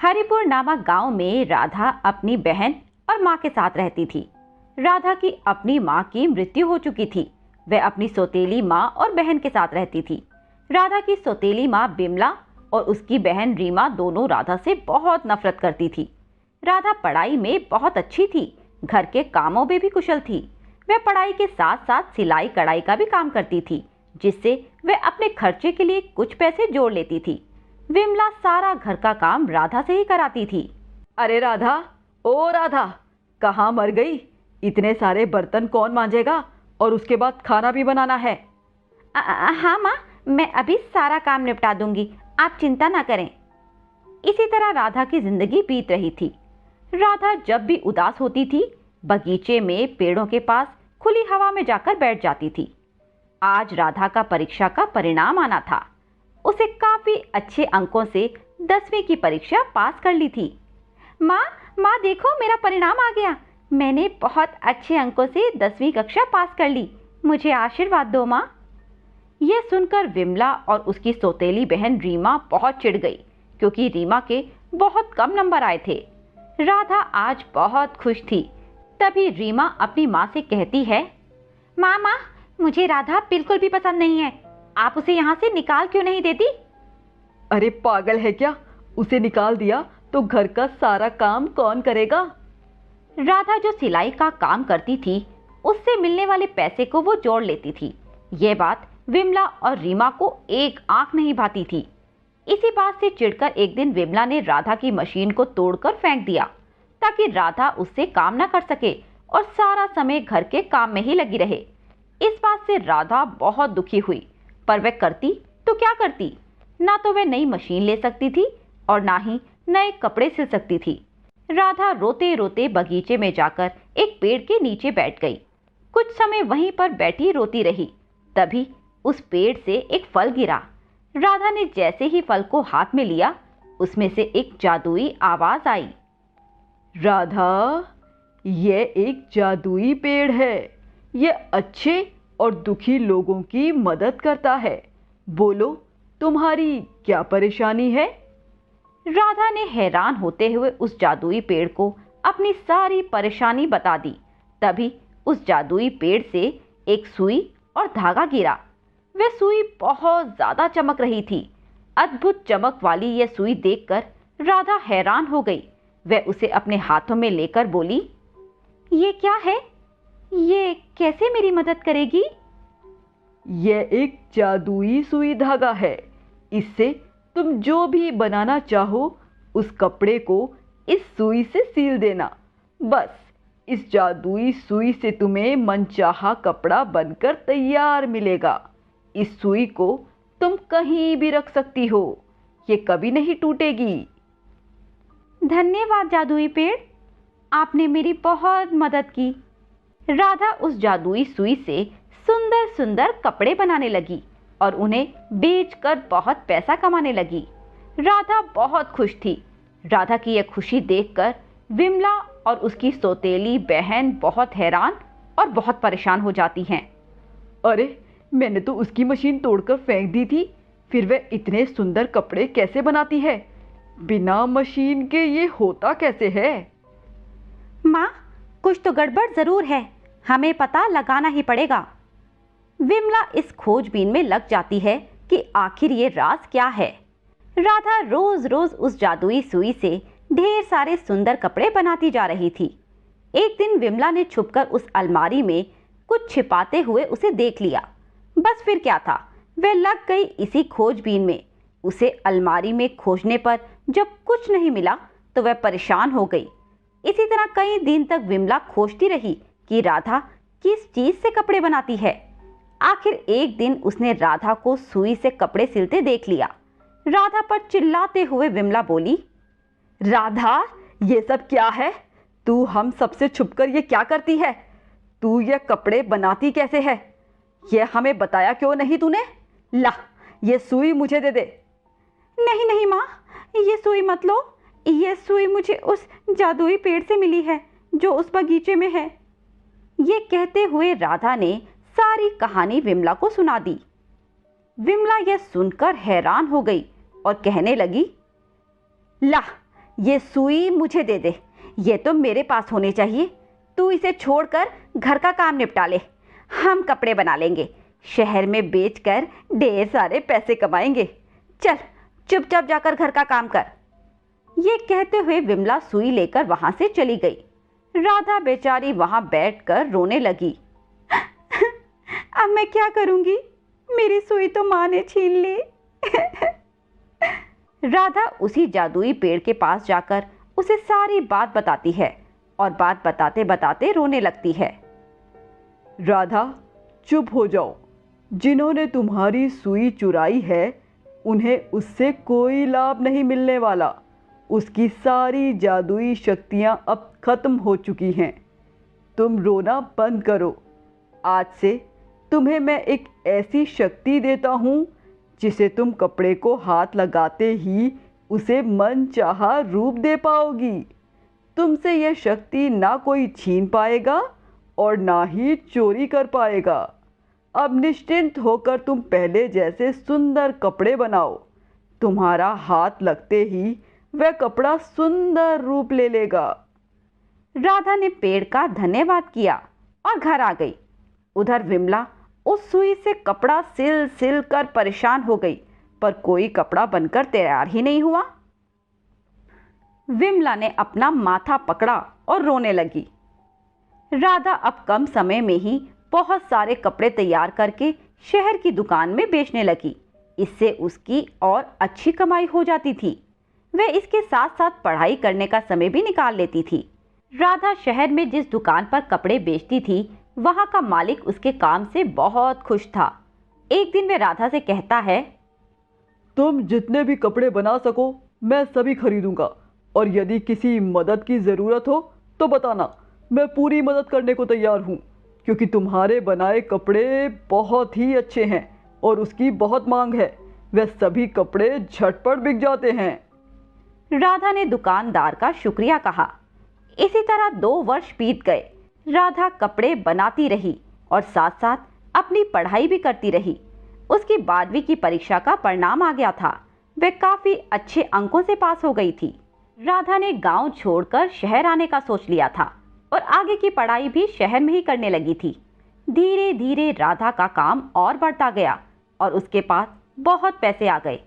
हरिपुर नामक गांव में राधा अपनी बहन और मां के साथ रहती थी। राधा की अपनी मां की मृत्यु हो चुकी थी। वह अपनी सौतेली मां और बहन के साथ रहती थी। राधा की सौतेली मां बिमला और उसकी बहन रीमा दोनों राधा से बहुत नफरत करती थी। राधा पढ़ाई में बहुत अच्छी थी, घर के कामों में भी कुशल थी। वह पढ़ाई के साथ साथ सिलाई कढ़ाई का भी काम करती थी, जिससे वह अपने खर्चे के लिए कुछ पैसे जोड़ लेती थी। विमला सारा घर का काम राधा से ही कराती थी। अरे राधा, ओ राधा, कहाँ मर गई? इतने सारे बर्तन कौन मांजेगा? और उसके बाद खाना भी बनाना है। हाँ माँ, मैं अभी सारा काम निपटा दूंगी, आप चिंता ना करें। इसी तरह राधा की जिंदगी बीत रही थी। राधा जब भी उदास होती थी, बगीचे में पेड़ों के पास खुली हवा में जाकर बैठ जाती थी। आज राधा का परीक्षा का परिणाम आना था। उसे काफी अच्छे अंकों से 10वीं की परीक्षा पास कर ली थी। माँ देखो, मेरा परिणाम आ गया। मैंने बहुत अच्छे अंकों से 10वीं कक्षा पास कर ली। मुझे आशीर्वाद दो माँ। यह सुनकर विमला और उसकी सौतेली बहन रीमा बहुत चिढ़ गई, क्योंकि रीमा के बहुत कम नंबर आए थे। राधा आज बहुत खुश थी। तभी रीमा अपनी माँ से कहती है, माँ, मुझे राधा बिल्कुल भी पसंद नहीं है। आप उसे यहाँ से निकाल क्यों नहीं देती? अरे पागल है क्या? उसे निकाल दिया तो घर का सारा काम कौन करेगा? राधा जो सिलाई का काम करती थी, उससे मिलने वाले पैसे को वो जोड़ लेती थी। ये बात विमला और रीमा को एक आंख नहीं भाती थी। इसी बात से चिढ़कर एक दिन विमला ने राधा की मशीन को तोड़कर फेंक दिया, ताकि राधा उससे काम न कर सके और सारा समय घर के काम में ही लगी रहे। इस बात से राधा बहुत दुखी हुई, पर वह करती तो क्या करती? ना तो वह नई मशीन ले सकती थी और ना ही नए कपड़े सिल सकती थी। राधा रोते रोते बगीचे में जाकर एक पेड़ के नीचे बैठ गई। कुछ समय वहीं पर बैठी रोती रही। तभी उस पेड़ से एक फल गिरा। राधा ने जैसे ही फल को हाथ में लिया, उसमें से एक जादुई आवाज आई। राधा, यह एक जादुई पेड़ है। यह अच्छे और दुखी लोगों की मदद करता है। बोलो, तुम्हारी क्या परेशानी है? राधा ने हैरान होते हुए उस जादुई पेड़ को अपनी सारी परेशानी बता दी। तभी उस जादुई पेड़ से एक सुई और धागा गिरा। वह सुई बहुत ज्यादा चमक रही थी। अद्भुत चमक वाली यह सुई देखकर राधा हैरान हो गई। वह उसे अपने हाथों में लेकर बोली, ये क्या है? ये कैसे मेरी मदद करेगी? यह एक जादुई सुई धागा है। इससे तुम जो भी बनाना चाहो, उस कपड़े को इस सुई से सील देना। बस इस जादुई सुई से तुम्हें मनचाहा कपड़ा बनकर तैयार मिलेगा। इस सुई को तुम कहीं भी रख सकती हो, ये कभी नहीं टूटेगी। धन्यवाद जादुई पेड़, आपने मेरी बहुत मदद की। राधा उस जादुई सुई से सुंदर सुंदर कपड़े बनाने लगी और उन्हें बेचकर बहुत पैसा कमाने लगी। राधा बहुत खुश थी। राधा की यह खुशी देखकर विमला और उसकी सौतेली बहन बहुत हैरान और बहुत परेशान हो जाती हैं। अरे, मैंने तो उसकी मशीन तोड़कर फेंक दी थी, फिर वह इतने सुंदर कपड़े कैसे बनाती है? बिना मशीन के ये होता कैसे है? माँ, कुछ तो गड़बड़ जरूर है, हमें पता लगाना ही पड़ेगा। विमला इस खोजबीन में लग जाती है कि आखिर ये राज क्या है। राधा रोज रोज उस जादुई सुई से ढेर सारे सुंदर कपड़े बनाती जा रही थी। एक दिन विमला ने छुपकर उस अलमारी में कुछ छिपाते हुए उसे देख लिया। बस फिर क्या था, वह लग गई इसी खोजबीन में। उसे अलमारी में खोजने पर जब कुछ नहीं मिला तो वह परेशान हो गई। इसी तरह कई दिन तक विमला खोजती रही कि राधा किस चीज से कपड़े बनाती है। आखिर एक दिन उसने राधा को सुई से कपड़े सिलते देख लिया। राधा पर चिल्लाते हुए विमला बोली, राधा, ये सब क्या है? तू हम सबसे छुपकर ये क्या करती है? तू ये कपड़े बनाती कैसे है? ये हमें बताया क्यों नहीं तूने? ला, ये सुई मुझे दे दे। नहीं माँ, ये सुई मत लो। ये सुई मुझे उस जादुई पेड़ से मिली है जो उस बगीचे में है। ये कहते हुए राधा ने सारी कहानी विमला को सुना दी। विमला यह सुनकर हैरान हो गई और कहने लगी, ला, ये सुई मुझे दे दे, ये तो मेरे पास होनी चाहिए। तू इसे छोड़कर घर का काम निपटा ले, हम कपड़े बना लेंगे, शहर में बेचकर ढेर सारे पैसे कमाएंगे। चल चुपचाप जाकर घर का काम कर। ये कहते हुए विमला सुई लेकर वहां से चली गई। राधा बेचारी वहां बैठकर रोने लगी। अब मैं क्या करूंगी, मेरी सुई तो मां ने छीन ली। राधा उसी जादुई पेड़ के पास जाकर उसे सारी बात बताती है और बात बताते बताते रोने लगती है। राधा, चुप हो जाओ। जिन्होंने तुम्हारी सुई चुराई है उन्हें उससे कोई लाभ नहीं मिलने वाला। उसकी सारी जादुई शक्तियाँ अब खत्म हो चुकी हैं। तुम रोना बंद करो। आज से तुम्हें मैं एक ऐसी शक्ति देता हूँ जिसे तुम कपड़े को हाथ लगाते ही उसे मनचाहा रूप दे पाओगी। तुमसे यह शक्ति ना कोई छीन पाएगा और ना ही चोरी कर पाएगा। अब निश्चिंत होकर तुम पहले जैसे सुंदर कपड़े बनाओ। तुम्हारा हाथ लगते ही वह कपड़ा सुंदर रूप ले लेगा। राधा ने पेड़ का धन्यवाद किया और घर आ गई। उधर विमला उस सुई से कपड़ा सिल सिल कर परेशान हो गई, पर कोई कपड़ा बनकर तैयार ही नहीं हुआ। विमला ने अपना माथा पकड़ा और रोने लगी। राधा अब कम समय में ही बहुत सारे कपड़े तैयार करके शहर की दुकान में बेचने लगी। इससे उसकी और अच्छी कमाई हो जाती थी। वह इसके साथ साथ पढ़ाई करने का समय भी निकाल लेती थी। राधा शहर में जिस दुकान पर कपड़े बेचती थी वहां का मालिक उसके काम से बहुत खुश था। एक दिन वह राधा से कहता है, तुम जितने भी कपड़े बना सको मैं सभी खरीदूंगा, और यदि किसी मदद की ज़रूरत हो तो बताना, मैं पूरी मदद करने को तैयार हूँ, क्योंकि तुम्हारे बनाए कपड़े बहुत ही अच्छे हैं और उसकी बहुत मांग है। वह सभी कपड़े झटपट बिक जाते हैं। राधा ने दुकानदार का शुक्रिया कहा। इसी तरह 2 वर्ष बीत गए। राधा कपड़े बनाती रही और साथ साथ अपनी पढ़ाई भी करती रही। उसकी 12वीं की परीक्षा का परिणाम आ गया था। वह काफी अच्छे अंकों से पास हो गई थी। राधा ने गांव छोड़कर शहर आने का सोच लिया था और आगे की पढ़ाई भी शहर में ही करने लगी थी। धीरे धीरे राधा का काम और बढ़ता गया और उसके पास बहुत पैसे आ गए।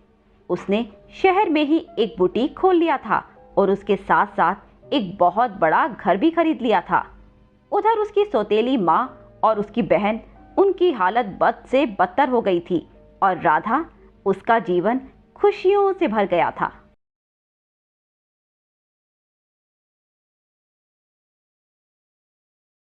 उसने शहर में ही एक बुटीक खोल लिया था और उसके साथ साथ एक बहुत बड़ा घर भी खरीद लिया था। उधर उसकी सौतेली माँ और उसकी बहन, उनकी हालत बद से बदतर हो गई थी और राधा, उसका जीवन खुशियों से भर गया था।